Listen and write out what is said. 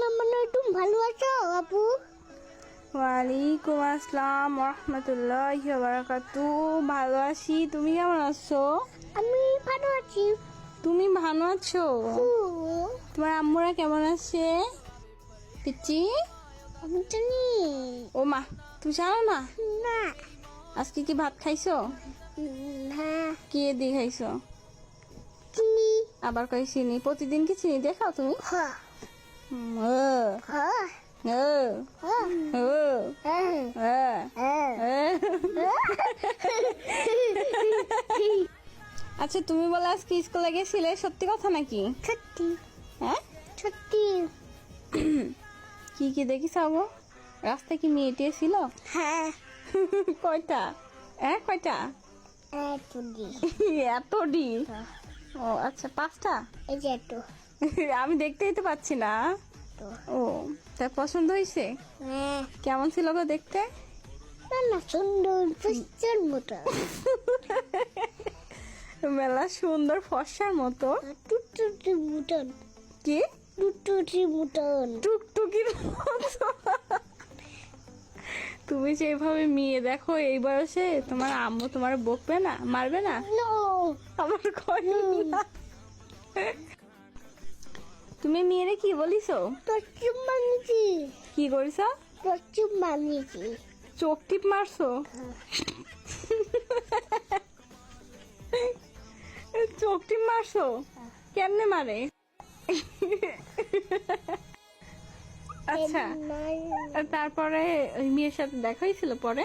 তুমি ভালো আছো আপু? ওয়ালাইকুম আসসালাম রহমতুল্লাহি ওয়া বারাকাতুহু। ভালো আছি, তুমি কেমন আছো? আমি ভালো আছি। তুমি ভালো আছো? তোমার আম্মুরা কেমন আছে? পিচ্চি, আমি জানি ও মা, তুমি জানো না না। আজকে কি ভাত খাইছো? হ্যাঁ, কি দিয়ে খাইছো? চিনি। আবার কই চিনি? প্রতিদিন কি চিনি দিয়ে খাও তুমি? হ্যাঁ ও হ্যাঁ ও হ্যাঁ ও হ্যাঁ হ্যাঁ। আচ্ছা, তুমি বলে আজকে স্কুলে গেছিলে, সত্যি কথা নাকি? সত্যি হ্যাঁ, সত্যি। কি কি দেখিস গো? রাস্তায় কি মেয়ে টেয়ে ছিল? হ্যাঁ, কয়টা? কয়টা? চুনি। এত ডি? ও আচ্ছা, 5টা। এই যে তো আমি দেখতেই তো পাচ্ছি না। তো ও, তার পছন্দ হয়েছে? হ্যাঁ, কেমন ছিল গো দেখতে? না সুন্দর পুষ্টির মতো। মেলা সুন্দর, ফর্সার মতো। টুকটুকি মতন, কি টুকটুকি মতন। টুকটুকির মতো? তুমি যেভাবে মেয়ে দেখো এই বয়সে, তোমার আম্মু তোমার বকবে না, মারবে না? নো, আমার কয় না। তুমি মেয়েরে কি বলিছো? পশ্চিম বানিয়েছি, কি করিছো? পশ্চিম বানিয়েছি। চোখ টিপ মারছো? চোখ টিপ মারছো? কেমনে মারে? আচ্ছা, তারপরে ওই মেয়ের সাথে দেখা হয়েছিল পরে?